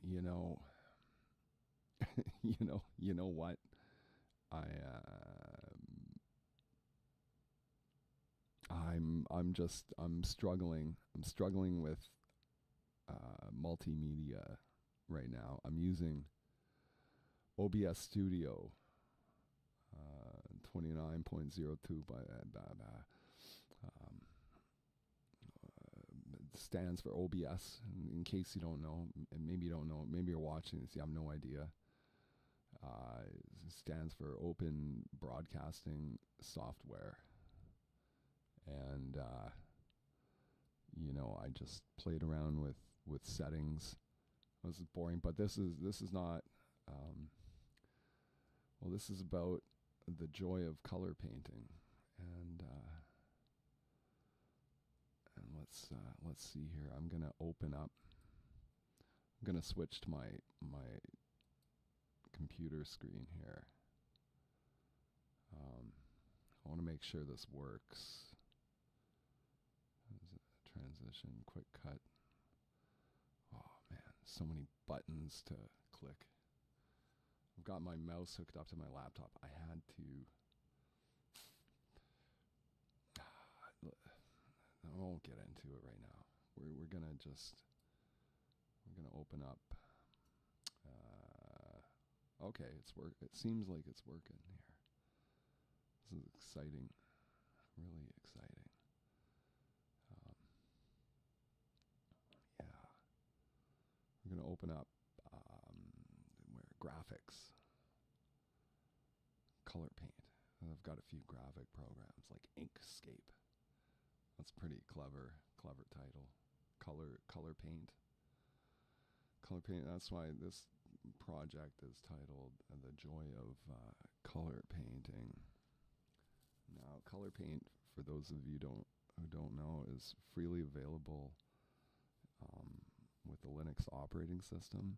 you know, you know what? I I'm struggling. I'm struggling with multimedia right now. I'm using OBS Studio 29.02 by um, it stands for OBS. In case you don't know, and maybe you don't know, maybe you're watching this, you have no idea. It stands for Open Broadcasting Software, and I just played around with settings. This is boring, but this is not. Um, well, this is about the joy of color painting, and let's see here. I'm gonna open up. I'm gonna switch to my computer screen here. I want to make sure this works. Transition, quick cut. Oh man, so many buttons to click. I've got my mouse hooked up to my laptop. I had to. I won't get into it right now. We're gonna open up. Okay, it's work. It seems like it's working here. This is exciting, really exciting. Yeah, we're gonna open up where graphics, color paint. I've got a few graphic programs like Inkscape. That's pretty clever title. Color paint. Color paint. That's why this project is titled "The Joy of Color Painting." Now, color paint, for those of you who don't know, is freely available with the Linux operating system,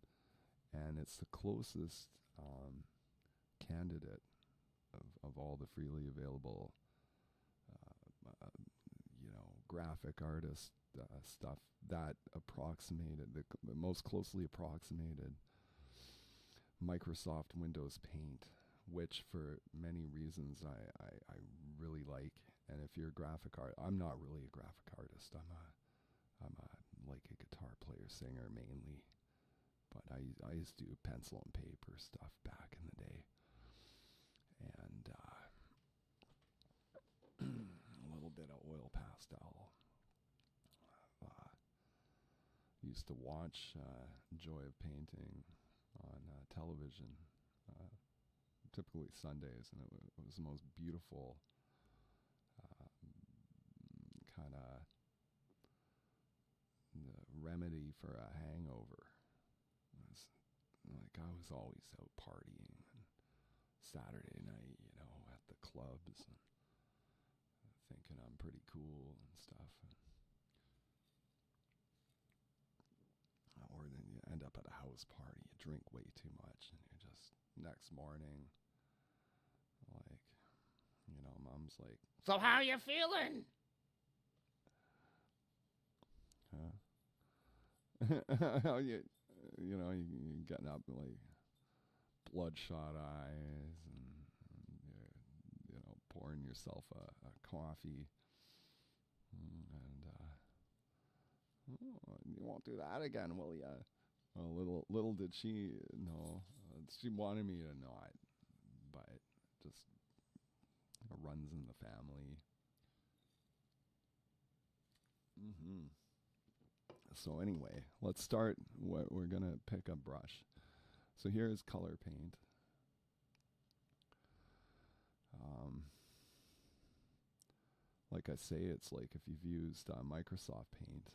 and it's the closest candidate of all the freely available, graphic artist stuff that approximated the most closely approximated Microsoft Windows Paint, which for many reasons I really like. And if you're a graphic art, I'm not really a graphic artist. I'm like a guitar player, singer mainly. But I used to do pencil and paper stuff back in the day, and a little bit of oil pastel. Used to watch Joy of Painting on television, typically Sundays, and it was the most beautiful kind of remedy for a hangover. It was like I was always out partying and Saturday night, at the clubs, and thinking I'm pretty cool and stuff. Or then you end up at a house party, you drink way too much, and you're just next morning, like, mom's like, "So how you feeling?" Huh? You getting up like bloodshot eyes, and you're, pouring yourself a coffee, and oh, you won't do that again, will ya? Well, little did she know. She wanted me to not, but just runs in the family. hmm So anyway, let's start. We're gonna pick a brush. So here is color paint. Um, like I say, it's like if you've used Microsoft Paint.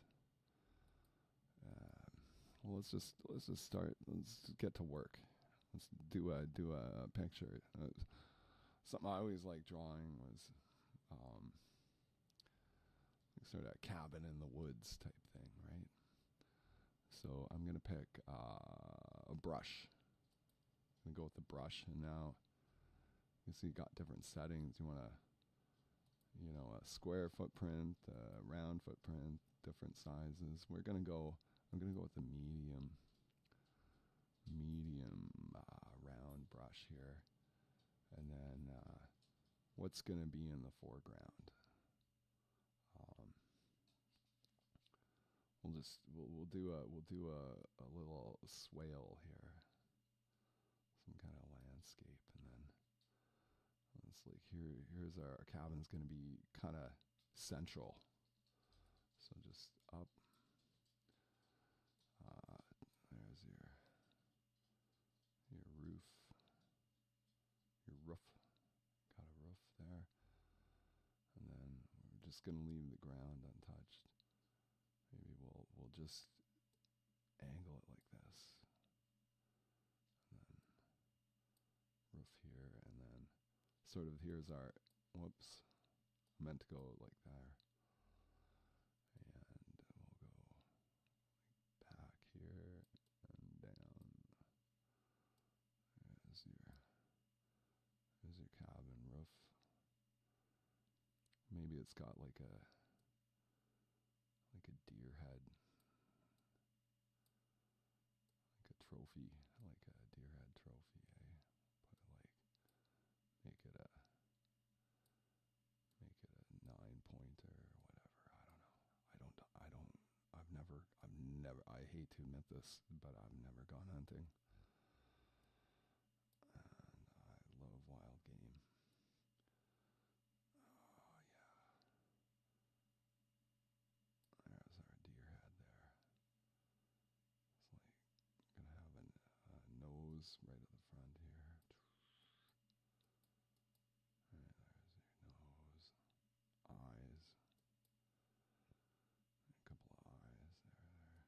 Well, let's just start. Let's get to work. Let's do a picture. Something I always liked drawing was um, sort of a cabin in the woods type thing, right? So I'm gonna pick a brush. I'm gonna go with the brush, and now you see you got different settings. You want a square footprint, a round footprint, different sizes. I'm gonna go with the medium. medium round brush here, and then what's going to be in the foreground. We'll do a little swale here, some kind of landscape, and then it's like here's our cabin's going to be kind of central, so just up. There's your roof, your roof. Got a roof there, and then we're just going to leave the ground untouched. Maybe we'll just angle it like this, and then roof here, and then sort of here's our, whoops, meant to go like there, and we'll go back here and down. There's your cabin roof. Maybe it's got like a deer head, like a trophy, like a deer head trophy, eh? Put it like, make it a 9-pointer or whatever. I hate to admit this, but I've never gone hunting. And I love wild game. Oh yeah. There's our deer head there. It's like gonna have a nose right at the front here. And there's your nose, eyes, a couple of eyes there.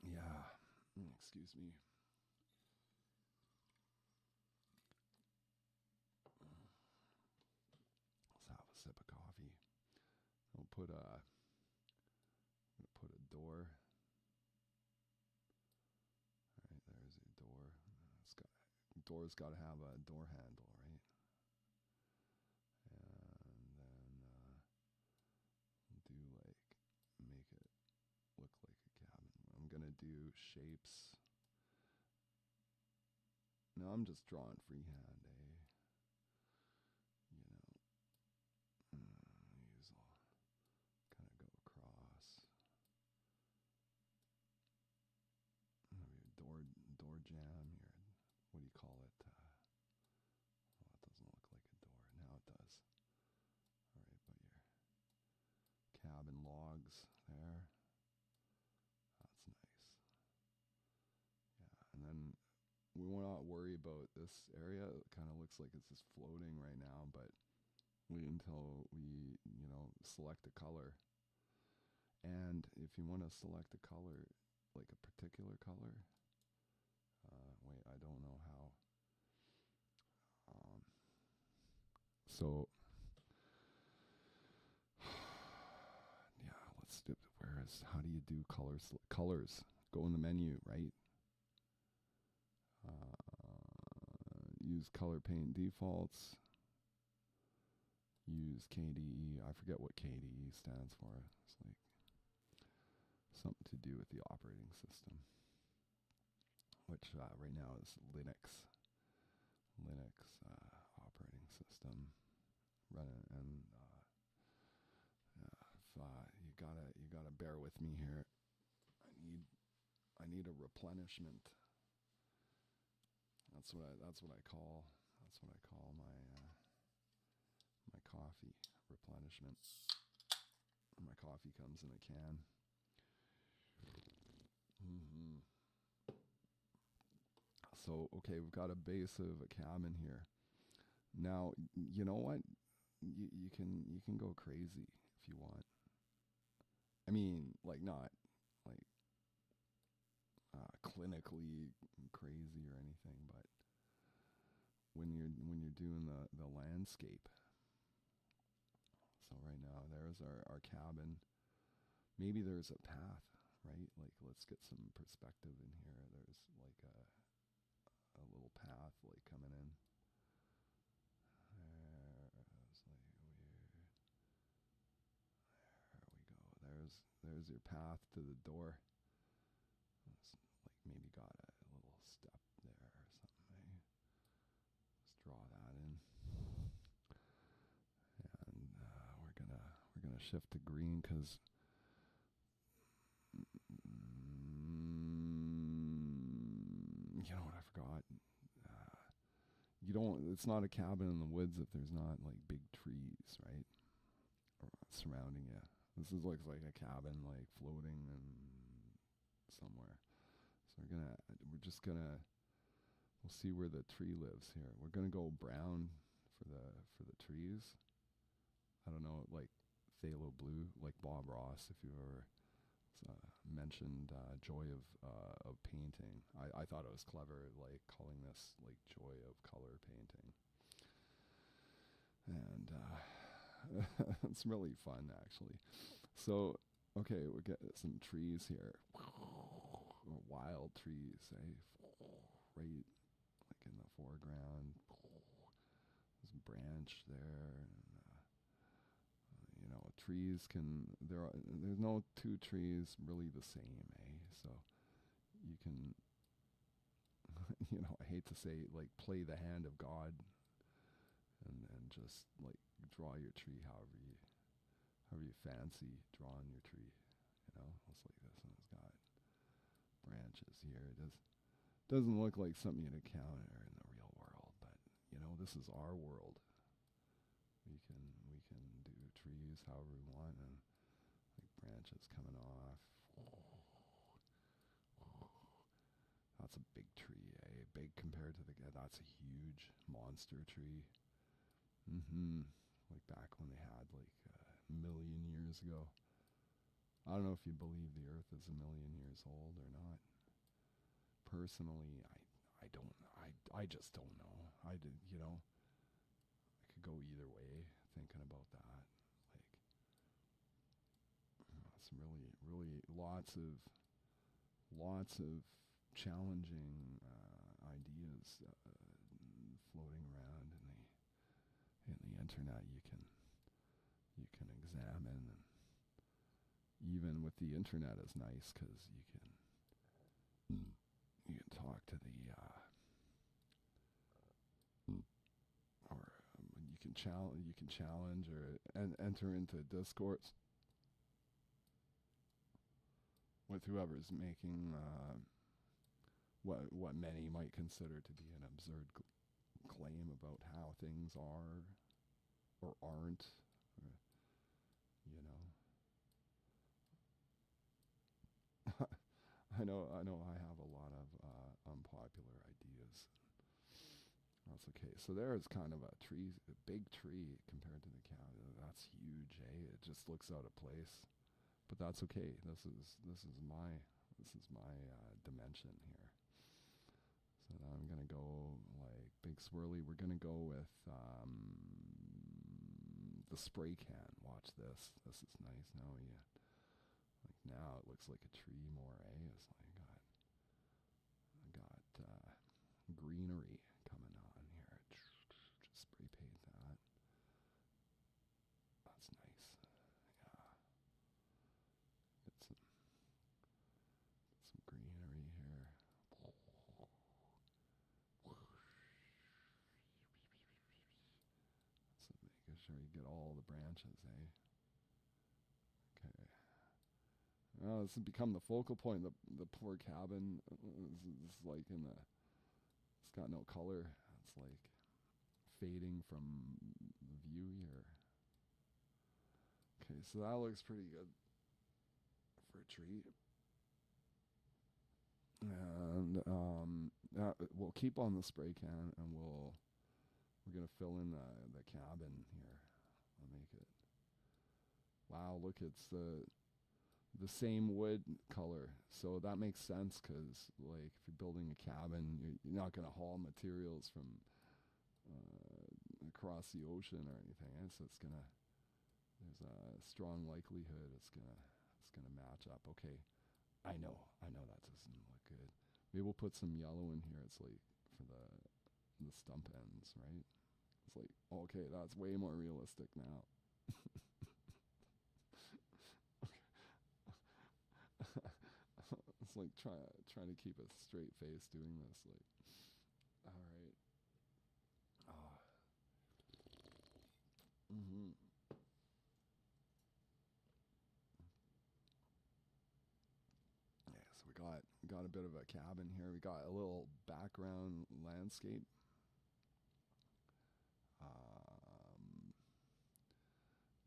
Yeah, excuse me. Let's have a sip of coffee. I'll put a door. All right, there's a door. Door's got to have a door handle, right? And then make it look like a cabin. I'm gonna do shapes. No, I'm just drawing freehand, eh? You know, these will kind of go across. Maybe a door jam here. What do you call it? Well, it doesn't look like a door. Now it does. All right, but your cabin logs there. That's nice. Yeah, and then we will not worry about this area. It kind of looks like it's just floating right now, but until we, select a color. And if you want to select a color, like a particular color, wait, I don't know how. So, yeah, let's do. How do you do colors? Colors. Go in the menu, right? Use color paint defaults. Use KDE. I forget what KDE stands for. It's like something to do with the operating system, which right now is Linux operating system running. And you gotta bear with me here. I need a replenishment. That's what I call my coffee replenishment. My coffee comes in a can. Mm-hmm. So, okay, we've got a base of a cabin here. Now, you know what? You can go crazy if you want. I mean, like not like clinically crazy or anything, but when you're doing the landscape. So right now there's our cabin. Maybe there's a path, right? Like let's get some perspective in here. There's like a little path like coming in. There's like weird. There we go. there's your path to the door. It's like maybe got a little step there or something. Eh? Let's draw that in, and we're gonna shift to green because you know what I forgot. You don't. It's not a cabin in the woods if there's not like big trees, right, surrounding you. This looks like a cabin, like floating in somewhere. So we'll see where the tree lives here. We're gonna go brown for the trees. I don't know, like phthalo blue, like Bob Ross, if you ever mentioned Joy of Painting. I thought it was clever, like calling this like Joy of Kolourpainting. And it's really fun, actually. So, okay, we'll get some trees here. Wild trees, eh? Right, like in the foreground. There's a branch there. And, you know, trees there's no two trees really the same, eh? So you can, you know, I hate to say, like, play the hand of God and just like draw your tree however you fancy drawing your tree. You know, it's like this one. It's got branches here. It doesn't look like something you'd encounter in the real world, but you know, this is our world. We can do trees however we want, and like branches coming off. That's a big tree, eh? Big compared to that's a huge monster tree. Like back when they had like a million years ago. I don't know if you believe the Earth is a million years old or not. Personally, I don't. I just don't know. I did, you know. I could go either way thinking about that. Like, it's really lots of challenging ideas floating around in the internet. You can examine, and even with the internet is nice because you can talk to the or you can challenge or enter into discourse with whoever's making what many might consider to be an absurd claim about how things are or aren't, you know. I know I have a lot of unpopular ideas. That's okay. So there's kind of a big tree compared to the cow. That's huge, eh? It just looks out of place. But that's okay. This is my dimension here. So now I'm gonna go like big swirly. We're gonna go with the spray can. Watch this. This is nice. Now it looks like a tree more, eh? It's like I got greenery coming on here. Just spray paint that. That's nice. Yeah. Get some greenery here. So making sure you get all the branches, eh? Okay. Well, this has become the focal point. The poor cabin is like it's got no color. It's like fading from view here. Okay, so that looks pretty good for a tree. And we'll keep on the spray can, and we're gonna fill in the cabin here. I'll make it. Wow, look, it's the same wood color, so that makes sense because like if you're building a cabin, you're not gonna haul materials from across the ocean or anything. So there's a strong likelihood it's gonna match up. Okay, I know that doesn't look good. Maybe we'll put some yellow in here. It's like for the stump ends, right? It's like, okay, that's way more realistic now. Okay. like trying to keep a straight face doing this. Like, all right. Oh. Mm-hmm. Yeah, so we got a bit of a cabin here. We got a little background landscape.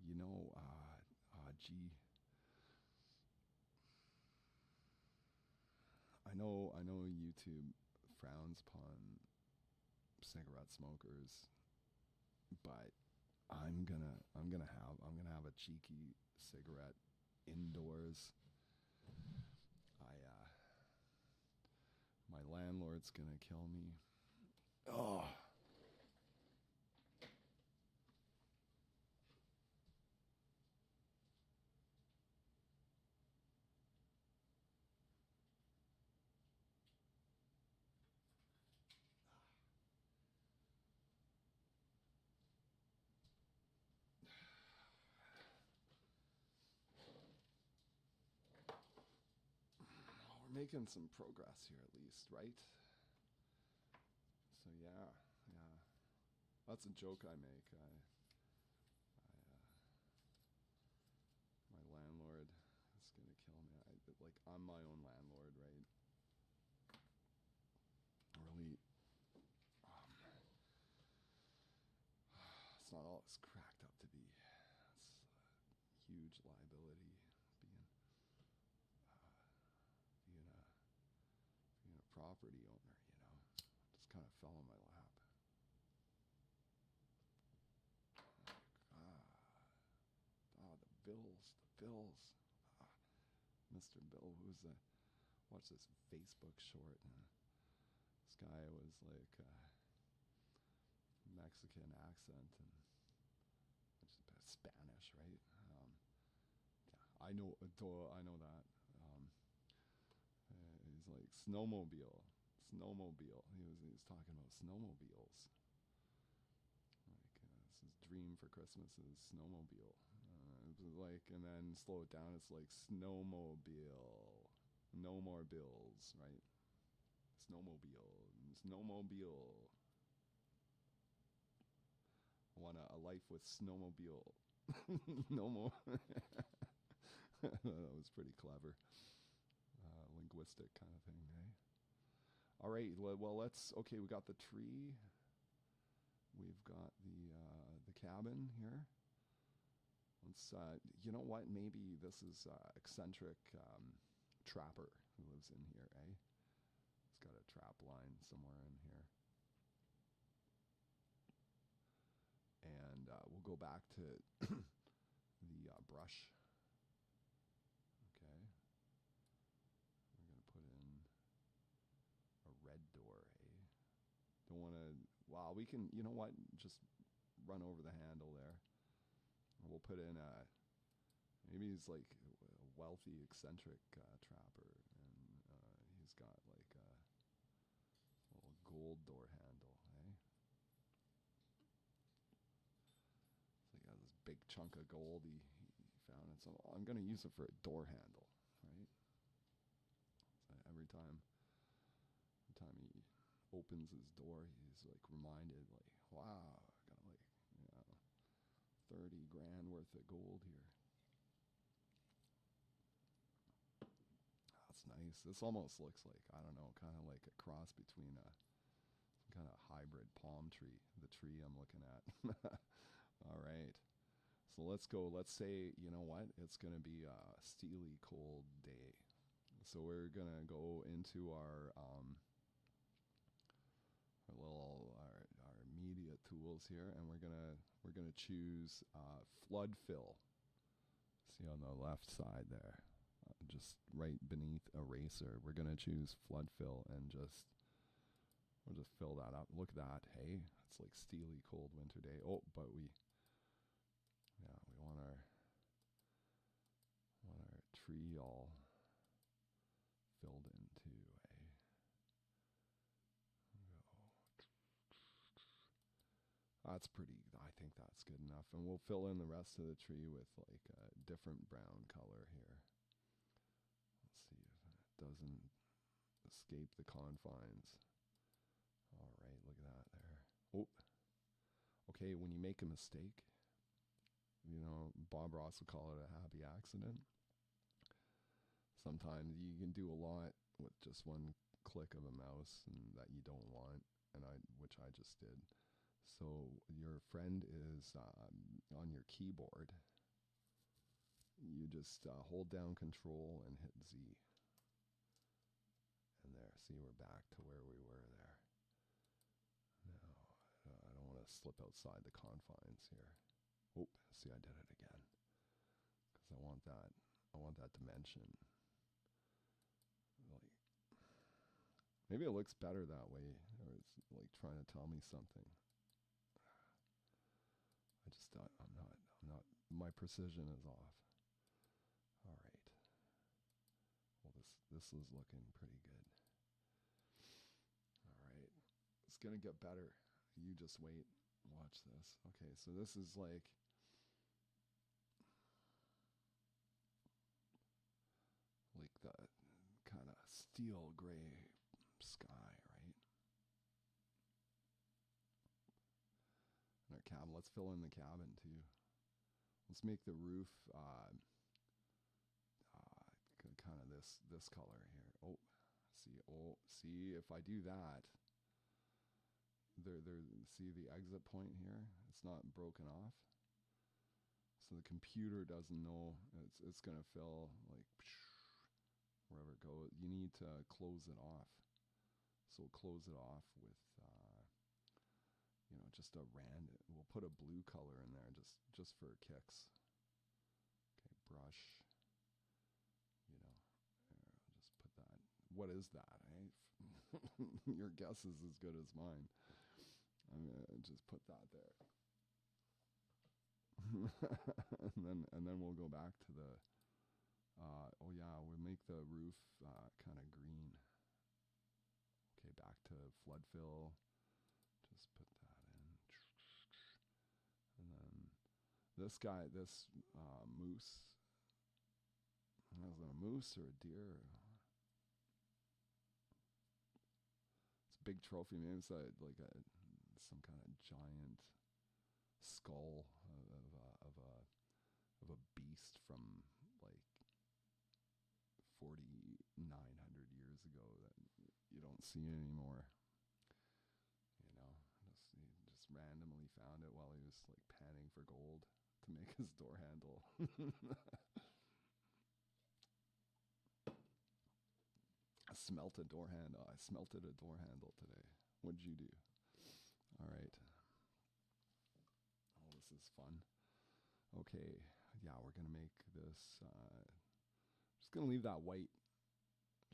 You know, gee, I know YouTube frowns upon cigarette smokers, but I'm gonna have a cheeky cigarette indoors. I My landlord's gonna kill me. Oh. We're making some progress here at least, right? So yeah. That's a joke I make. My landlord is gonna kill me. I'm my own landlord, right? Really, it's not all it's cracked up to be. It's a huge liability being being a being a property owner. Just kind of fell in my lap. The bills. Mr. Bill, watched this Facebook short, and this guy was like Mexican accent and just Spanish, right? Yeah, I know that. He's like snowmobile. He was talking about snowmobiles. Like his dream for Christmas is snowmobile. And then slow it down. It's like snowmobile, no more bills, right? Snowmobile. I want a life with snowmobile. No more. That was pretty clever. Linguistic kind of thing, eh? All right. Well, okay. We got the tree. We've got the cabin here. Let's. You know what? Maybe this is eccentric trapper who lives in here, eh? He's got a trap line somewhere in here. And we'll go back to the brush. Okay. We're going to put in a red door, eh? Don't want to... Wow, we can... You know what? Just run over the handle there. We'll put in a... Maybe he's like a wealthy, eccentric trapper. And he's got like a little gold door handle, eh? So he got this big chunk of gold he found. And so I'm going to use it for a door handle, right? So every time he opens his door, he's like reminded, like, wow, I got like, 30 grand worth of gold here. That's nice. This almost looks like, I don't know, kind of like a cross between some kind of hybrid palm tree, the tree I'm looking at. All right. So let's go. Let's say, you know what? It's going to be a steely cold day. So we're going to go into our media tools here, and we're gonna choose flood fill. See on the left side there, just right beneath eraser. We're gonna choose flood fill and we'll just fill that up. Look at that, hey, it's like steely cold winter day. Oh, but we want our tree all filled in too, eh? That's pretty, I think that's good enough. And we'll fill in the rest of the tree with like a different brown color here. Let's see if doesn't escape the confines. All right, look at that there. Oh, okay, when you make a mistake, Bob Ross would call it a happy accident. Sometimes you can do a lot with just one click of a mouse and that you don't want, which I just did. So your friend is on your keyboard. You just hold down Control and hit Z. And there, see, we're back to where we were there. Now, I don't want to slip outside the confines here. Oh, see, I did it again. Because I want that dimension. Like, maybe it looks better that way, or it's like trying to tell me something. I'm not, my precision is off. All right. Well, this is looking pretty good. All right. It's going to get better. You just wait. Watch this. Okay, so this is like the kind of steel gray sky, right? And our cabin, let's fill in the cabin too. Let's make the roof kind of this color here. See if I do that, see the exit point here? It's not broken off. So the computer doesn't know it's going to fill like wherever it goes. You need to close it off. So we'll close it off with just a random. We'll put a blue color in there just for kicks. Okay, brush. I'll just put that. What is that? Your guess is as good as mine. I'm gonna just put that there. and then we'll go back to the we'll make the roof kind of green. Okay, back to flood fill. Just put that in. And then this guy, this moose. Was it a moose or a deer? It's a big trophy. Maybe it's some kind of giant skull of a beast from like 4,900 years ago that you don't see anymore. Just randomly found it while he was like panning for gold to make his door handle. I smelted a door handle today. What'd you do? All right. Oh, this is fun. Okay. Yeah, we're going to make this. Just going to leave that white.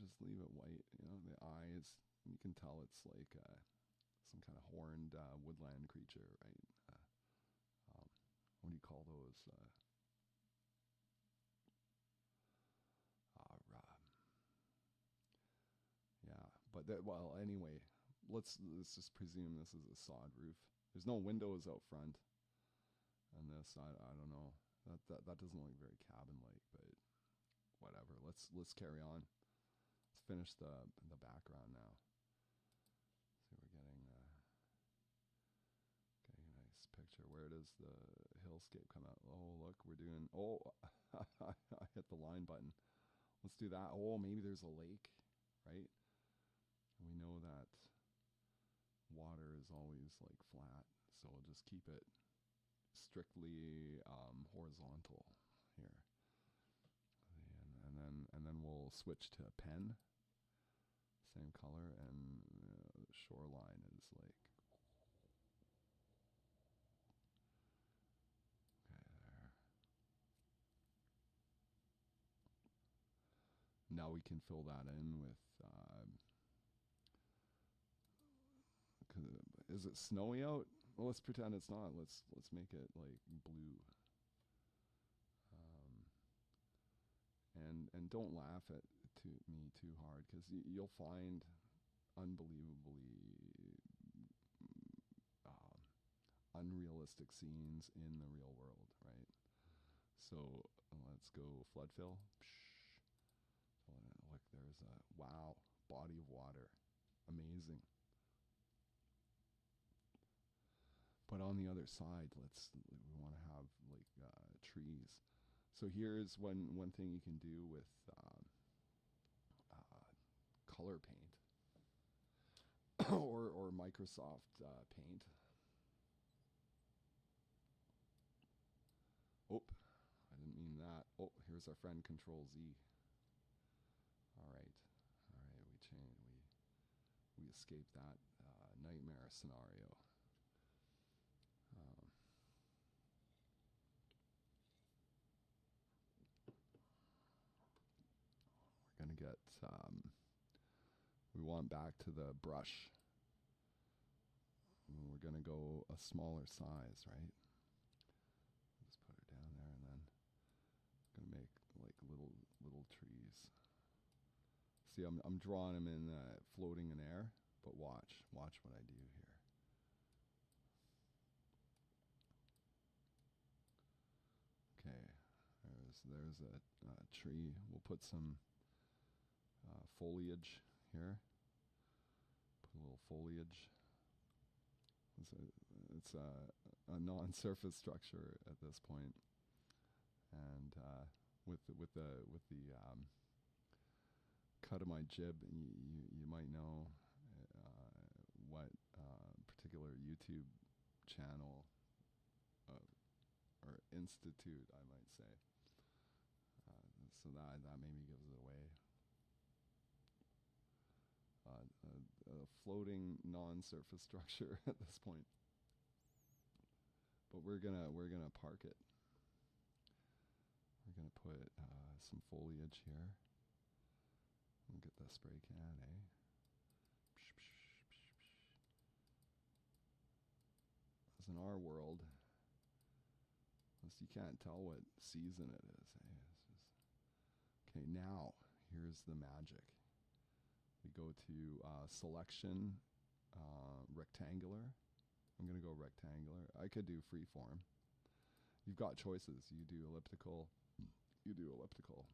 Just leave it white. The eyes. You can tell it's like some kind of horned woodland creature, right? What do you call those? Yeah, but anyway, let's just presume this is a sod roof. There's no windows out front, and this I don't know. That doesn't look very cabin-like, but whatever. Let's carry on. Let's finish the background now. See, we're getting a nice picture. Where does the hillscape come out? Oh, look, we're doing. Oh, I hit the line button. Let's do that. Oh, maybe there's a lake, right? We know that water is always like flat, so we'll just keep it strictly horizontal here. And then we'll switch to pen, same color, and the shoreline is like. Okay, there. Now we can fill that in with. Is it snowy out? Well, let's pretend it's not. Let's make it like blue. And don't laugh at me too hard, because you'll find unbelievably unrealistic scenes in the real world, right? So let's go flood fill. Look, There's a wow body of water, amazing. But on the other side, we want to have like trees. So here's one thing you can do with uh, color paint or Microsoft Paint. Oh, I didn't mean that. Oh, here's our friend Control Z. All right, we escaped that nightmare scenario. Um, we're gonna get. We want back to the brush. And we're gonna go a smaller size, right? Just put it down there, and then gonna make like little trees. See, I'm drawing them in floating in air, but watch what I do here. Okay, there's a tree. We'll put some foliage here. Put a little foliage. It's a non-surface structure at this point, and with the cut of my jib, you might know what particular YouTube channel or institute, I might say. So that maybe gives it away. A floating non-surface structure at this point, but we're gonna park it. We're gonna put some foliage here. We'll get the spray can, eh? As in our world, you can't tell what season it is. Eh? Okay, now here's the magic. We go to selection, rectangular. I'm going to go rectangular. I could do freeform. You've got choices. You do elliptical. You do elliptical.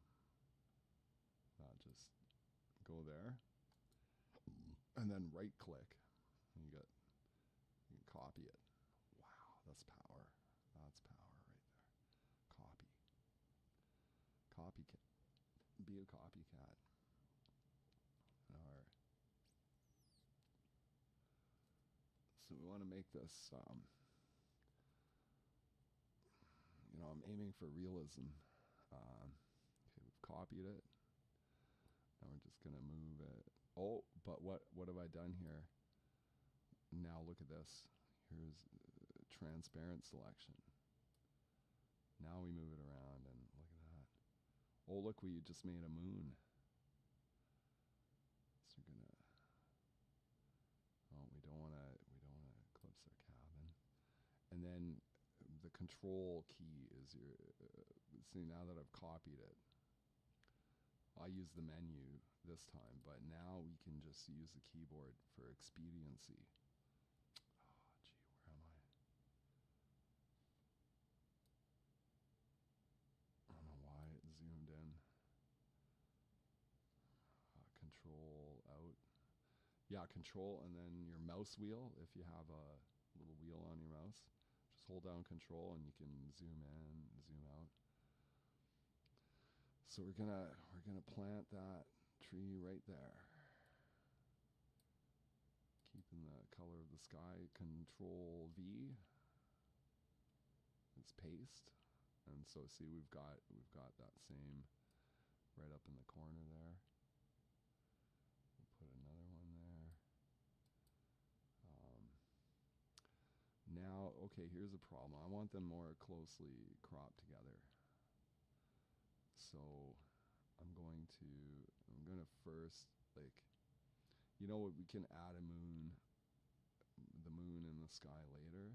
Just go there. And then right click. And you can copy it. Wow, that's power. That's power right there. Copy. Copycat. Be a copycat. Alright. So we want to make this, I'm aiming for realism. Okay, we've copied it. Now we're just going to move it. Oh, but what have I done here? Now look at this. Here's transparent selection. Now we move it around and look at that. Oh, look, we just made a moon. So we're gonna. Oh, we don't want to eclipse our cabin. And then the control key is your. See, now that I've copied it, I use the menu this time, but now we can just use the keyboard for expediency. Oh, gee, where am I? I don't know why it zoomed in. Control out. Yeah, control and then your mouse wheel. If you have a little wheel on your mouse, just hold down control and you can zoom in, zoom out. So we're gonna plant that tree right there. Keeping the color of the sky. Control V. It's paste. And so see we've got that same right up in the corner there. We'll put another one there. Now, okay, here's a problem. I want them more closely cropped together. So I'm going to first, like, we can add the moon in the sky later.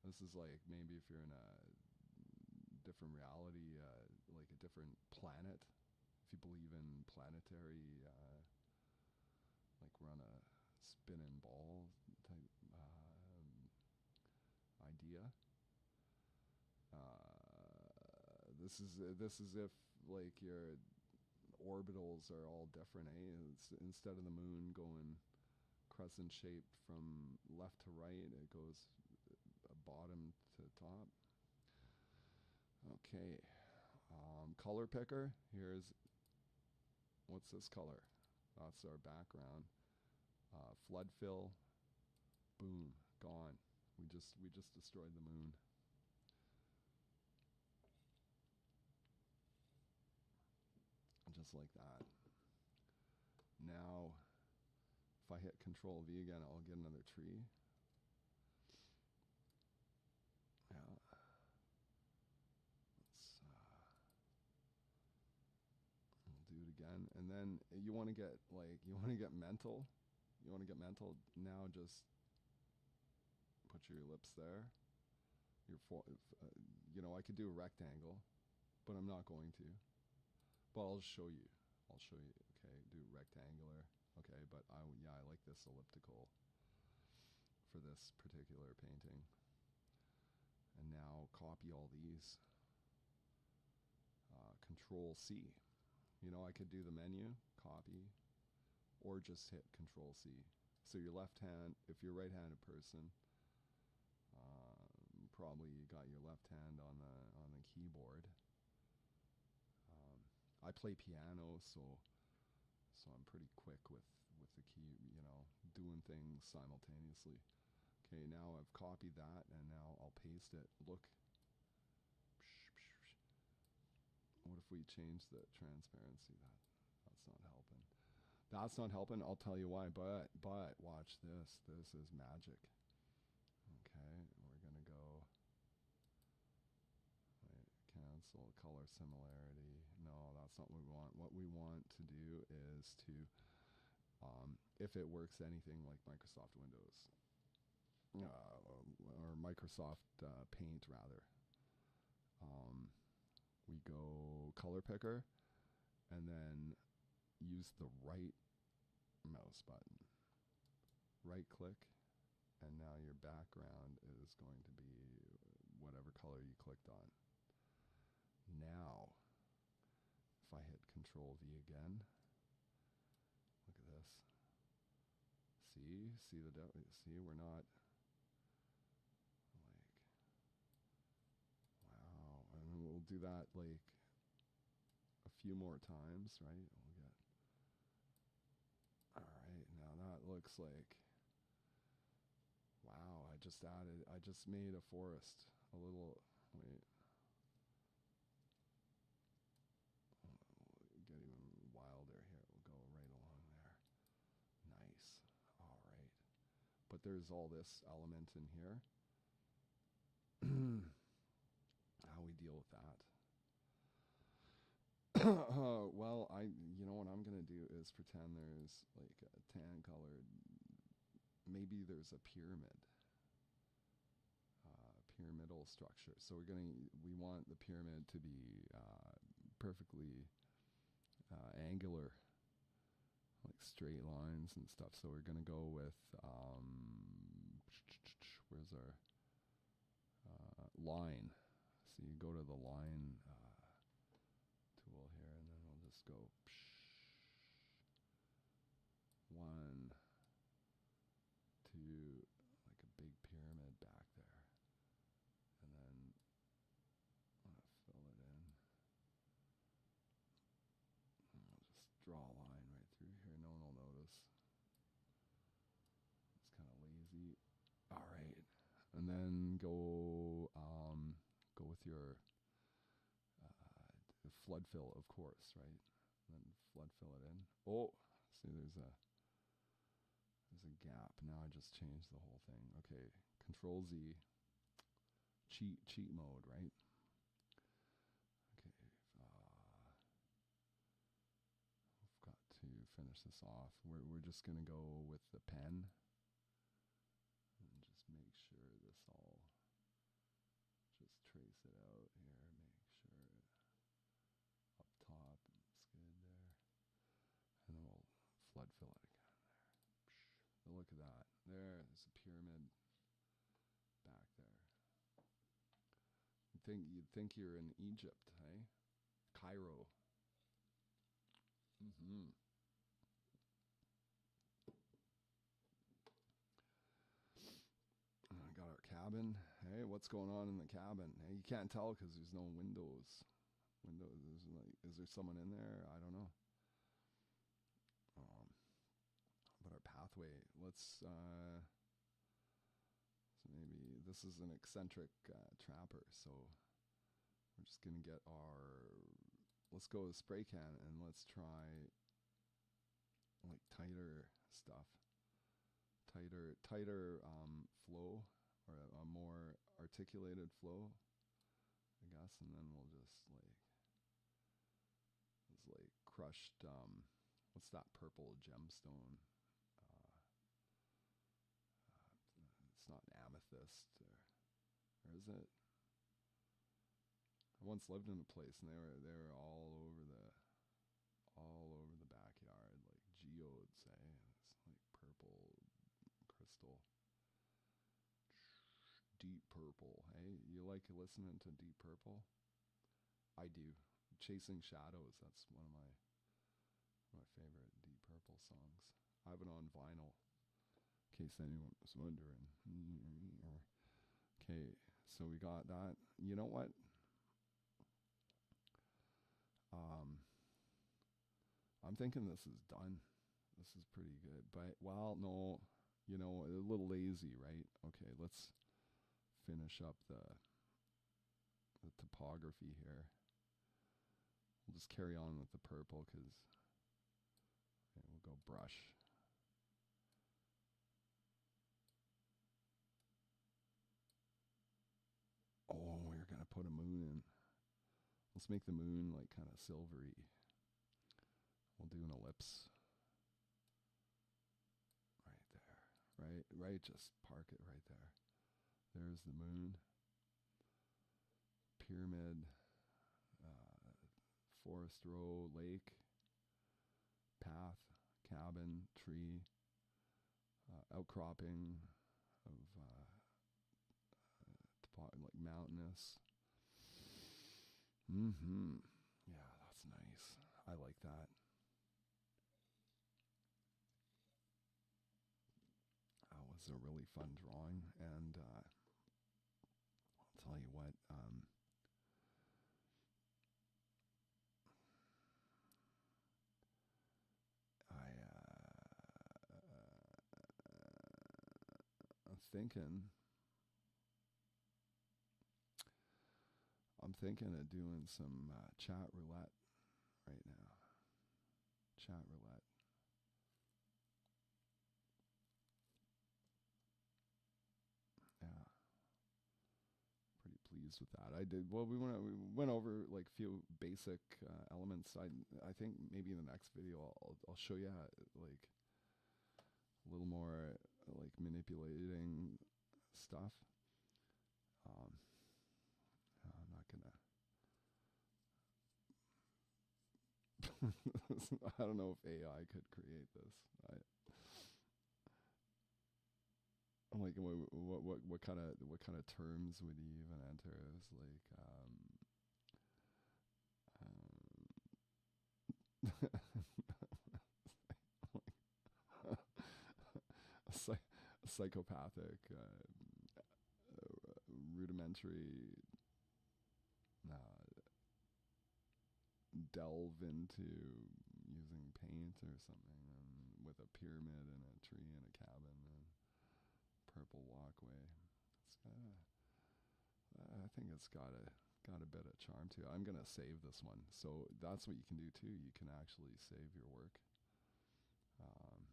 This is like maybe if you're in a different reality, like a different planet, if you believe in planetary, like we're on a spinning ball type idea. This is if like you're orbitals are all different, eh? It's, instead of the moon going crescent shaped from left to right, it goes bottom to top. Okay, color picker. Here's, what's this color? That's our background. Flood fill, boom, gone. We just destroyed the moon. Just like that. Now, if I hit Control V again, I'll get another tree. Yeah. We'll do it again. And then you want to get mental. You want to get mental. Now just put your ellipse there. I could do a rectangle, but I'm not going to. But I'll show you. Okay, do rectangular. Okay, but I like this elliptical for this particular painting. And now copy all these. Control C. I could do the menu, copy, or just hit Control C. So your left hand, if you're a right-handed person, probably you got your left hand on the keyboard. I play piano, so I'm pretty quick with the key, doing things simultaneously. Okay, now I've copied that, and now I'll paste it. Look. What if we change the transparency? That's not helping. That's not helping. I'll tell you why. But watch this. This is magic. Okay, we're gonna go. Wait, cancel color similarity. No, that's not what we want. What we want to do is to, if it works anything like Microsoft Windows, or Microsoft Paint rather. We go color picker, and then use the right mouse button. Right click, and now your background is going to be whatever color you clicked on. Now, if I hit Control V again, look at this. See, we're not like, wow. And we'll do that like a few more times, right? We'll get, all right, now that looks like, wow, I just made a forest a little, wait. We'll get even wilder here. We'll go right along there. Nice. All right. But there's all this element in here. How we deal with that? Well, what I'm gonna do is pretend there's like a tan colored. Maybe there's a pyramidal structure. So we want the pyramid to be perfectly angular, like straight lines and stuff. So we're gonna go with where's our line? So you go to the line tool here, and then we'll just go 1, 2, like a big pyramid back there, and then I'm gonna fill it in. And I'll just draw a line right through here. No one will notice. It's kind of lazy. All right, and then go with your flood fill, of course, right? And then flood fill it in. Oh, see, there's a gap. Now I just changed the whole thing. Okay, Control Z. Cheat mode, right? Okay, we've got to finish this off. We're just gonna go with the pen and just make sure this all. Just trace it out here. Make sure up top it's good there, and then we'll flood fill it again there. Look at that. There's a pyramid back there. You'd think you're in Egypt, hey? Cairo. Mm-hmm. Got our cabin. Hey, what's going on in the cabin? Hey, you can't tell because there's no windows. There's like, is there someone in there? I don't know. But our pathway. So maybe this is an eccentric trapper. So we're just gonna get our. Let's go with spray can and let's try like tighter stuff. Tighter flow, or a more articulated flow, I guess, and then we'll just like it's like crushed what's that purple gemstone? It's not an amethyst, or is it? I once lived in a place and they were all over the backyard, like geodes, eh? It's like purple crystal. Deep Purple. Hey, you like listening to Deep Purple? I do. Chasing Shadows. That's one of my favorite Deep Purple songs. I have it on vinyl, in case anyone was wondering. Okay, so we got that. You know what? I'm thinking this is done. This is pretty good. But, well, no, a little lazy, right? Okay, let's finish up the topography here. We'll just carry on with the purple because we'll go brush. Oh, we're going to put a moon in. Let's make the moon like kind of silvery. We'll do an ellipse. Right there. Right, just park it right there. There's the moon. Pyramid. Forest row, lake. Path, cabin, tree. Outcropping of like mountainous. Mm-hmm. Yeah, that's nice. I like that. That was a really fun drawing, and I'll tell you what. I'm thinking of doing some chat roulette right now. Chat roulette. Yeah, pretty pleased with that. I did well. We went over like few basic elements. I think maybe in the next video I'll show you how, like a little more like manipulating stuff. I'm not gonna. I don't know if AI could create this. I'm like, what kind of terms would you even enter? It was like a psychopathic, rudimentary delve into using paint or something, and with a pyramid and a tree and a cabin and purple walkway. I think it's got a bit of charm to it. I'm gonna save this one, so that's what you can do too. You can actually save your work. I'm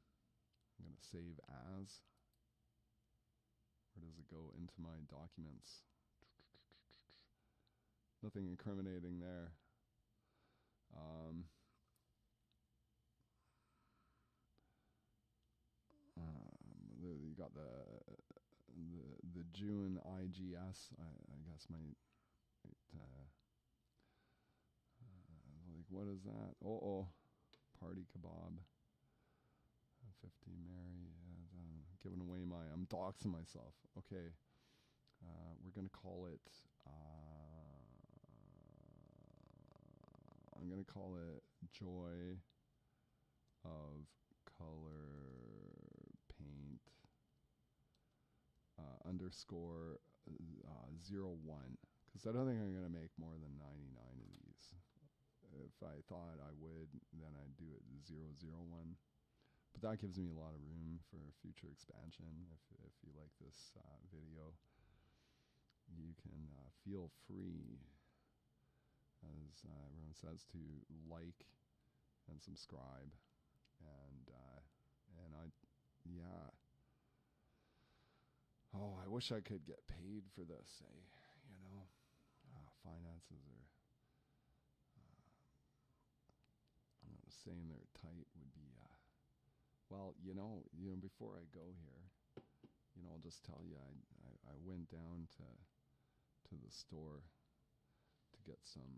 gonna save as. Where does it go? Into my documents. Nothing incriminating there. You got the June IGS. I guess might like, what is that? Party kebab. 50 Mary. Giving away I'm doxing myself. Okay. We're gonna call it. I'm gonna call it Joy of Color Paint underscore 01, because I don't think I'm going to make more than 99 of these. If I thought I would, then I'd do it 001. But that gives me a lot of room for future expansion. If you like this video, you can feel free, as everyone says, to like and subscribe. And I, yeah. Oh, I wish I could get paid for this. Finances are, saying they're tight would be. Well, before I go here, I'll just tell you, I went down to the store to get some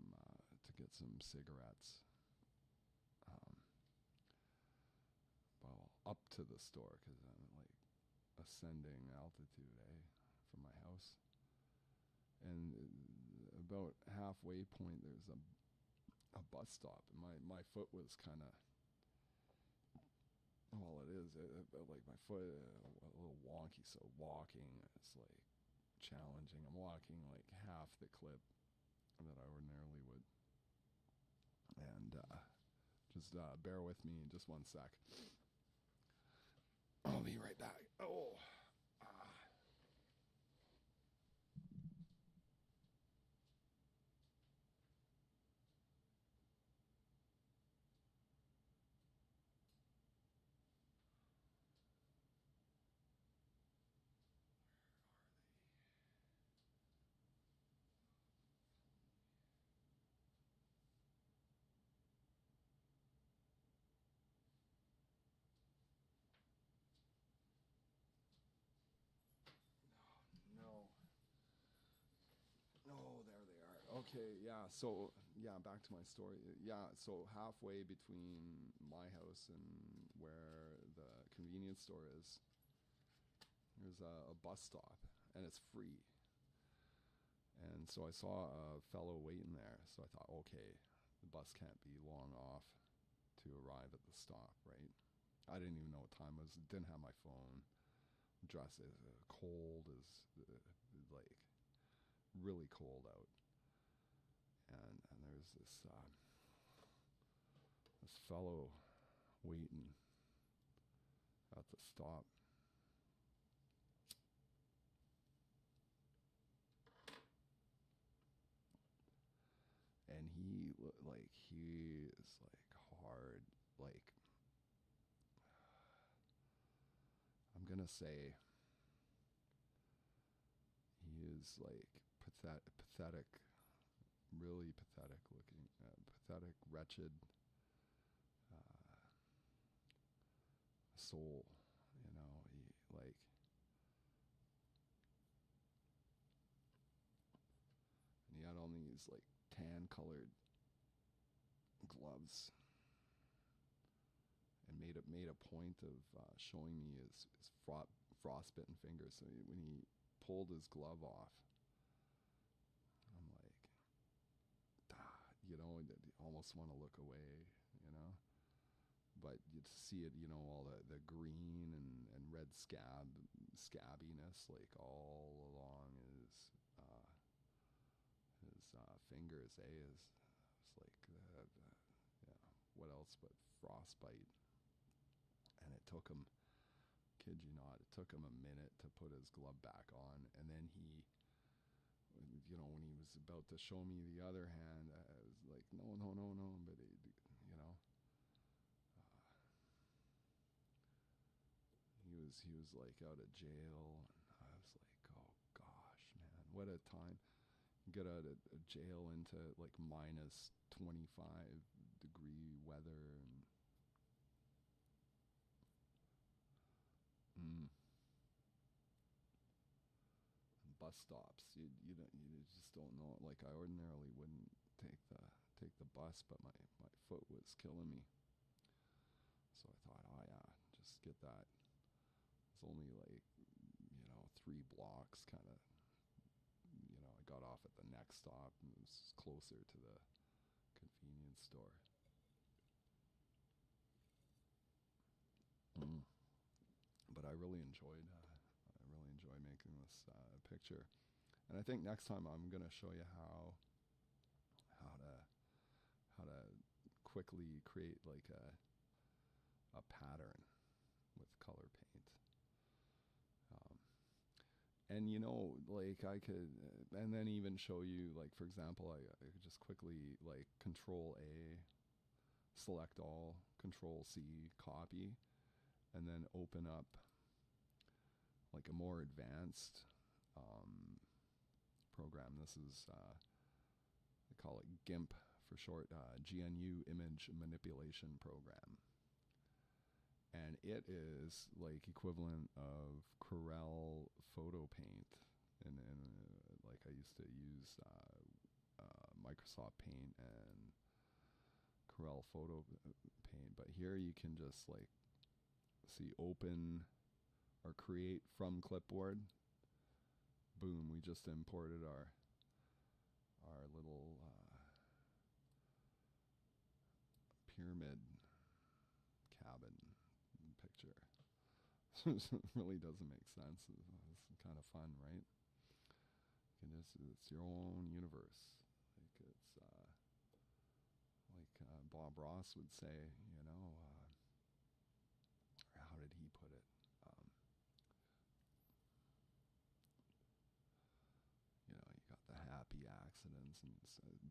cigarettes. Well, up to the store, because I'm like ascending altitude, from my house. And about halfway point, there's a bus stop, and my foot was kind of, well, it is like my foot a little wonky, so walking is like challenging. I'm walking like half the clip that I ordinarily would, and just bear with me in just 1 sec. I'll be right back. Oh. No. Oh, there they are. Okay, yeah. So, back to my story. Yeah, so halfway between my house and where the convenience store is, there's a bus stop, and it's free. And so I saw a fellow waiting there. So I thought, okay, the bus can't be long off to arrive at the stop, right? I didn't even know what time it was. Didn't have my phone. Dress is cold, is like really cold out. And there's this fellow waiting at the stop. And he is like hard, like, I'm gonna say he is like pathetic, really pathetic looking, pathetic, wretched soul. He like, and he had on these like tan colored gloves, and made a point of showing me his frostbitten fingers. So when he pulled his glove off, I'm like, almost want to look away, but you see it, all the green and red scabbiness, like all along his fingers, it's like what else but frostbite. And it took him, kid you not, it took him a minute to put his glove back on, and then he, when he was about to show me the other hand, I was like, no, but he was like out of jail, and I was like, oh gosh, man, what a time. Get out of jail into like minus 25-degree weather, and bus stops. You just don't know. Like, I ordinarily wouldn't take the bus, but my foot was killing me. So I thought, oh yeah, just get that. It's only like 3 blocks, kind of. I got off at the next stop, and it was closer to the convenience store. Mm. But I really enjoyed making this picture. And I think next time I'm gonna show you how to how to quickly create like a pattern with color paint. Um, and you know, like I could, and then even show you, like for example, I could just quickly like Control A, select all, Control C, copy, and then open up like a more advanced program. This is they call it GIMP for short, GNU Image Manipulation Program. And it is like equivalent of Corel Photo Paint, and like I used to use Microsoft Paint and Corel Photo Paint, but here you can just like see open or create from clipboard. Boom! We just imported our little pyramid cabin picture. It really doesn't make sense. It's kind of fun, right? It's your own universe. Like it's like Bob Ross would say, you know. How did he put it? Um, you know, you got the happy accidents, and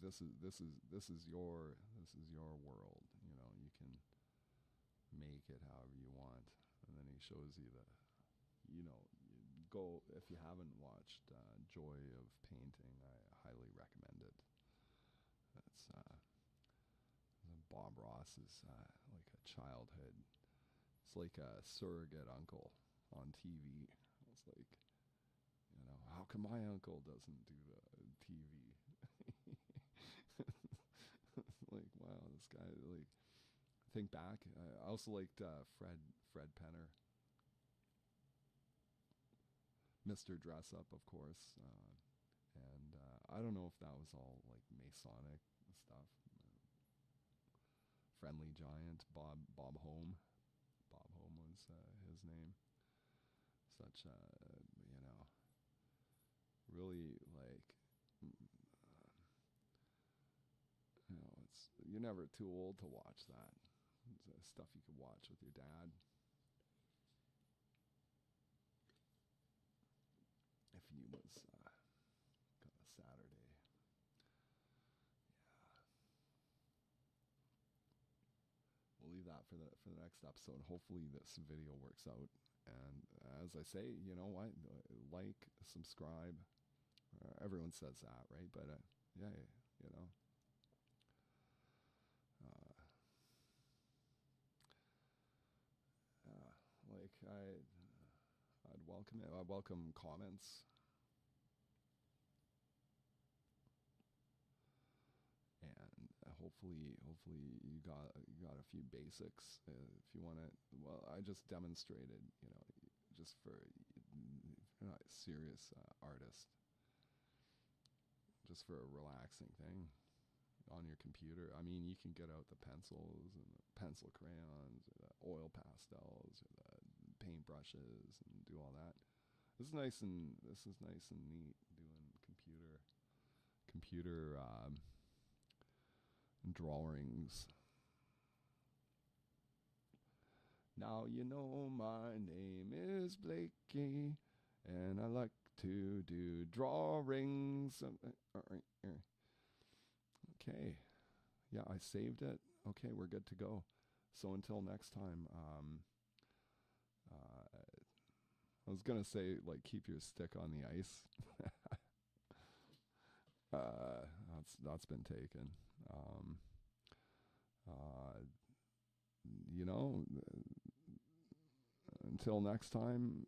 this is your world. You know, you can make it however you want, and then he shows you the, you know, go if you haven't watched Joy of Painting, I highly recommend it. That's Bob Ross is like a childhood. It's like a surrogate uncle on TV. It's like, you know, how come my uncle doesn't do the TV? Like, wow, this guy, like, think back. I also liked Fred Penner. Mr. Dress Up, of course. And I don't know if that was all like Masonic stuff. Friendly Giant, Bob Home. Bob Home was his name. Such a, you know, really like, you know, it's, you're never too old to watch that. It's stuff you could watch with your dad. If he was got a Saturday. Yeah. We'll leave that for the next episode. Hopefully this video works out. And as I say, you know what? Like, subscribe. Everyone says that, right? But yeah, you know. Like I'd welcome it. I welcome comments. And hopefully you got a few basics. If you want to, well, I just demonstrated, you know, just for, if you're not a serious artist, just for a relaxing thing on your computer. I mean, you can get out the pencils and the pencil crayons, or the oil pastels, or the paint brushes, and do all that. This is nice and neat doing computer drawings. Now you know my name is Blakey, and I like to do drawings. Okay, yeah, I saved it. Okay, we're good to go. So until next time, I was gonna say, like, keep your stick on the ice. That's been taken. You know, until next time,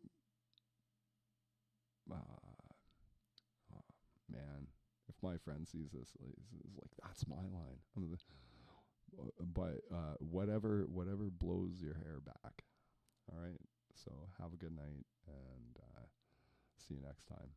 man, if my friend sees this, he's like, that's my line. But whatever blows your hair back. All right. So have a good night, and see you next time.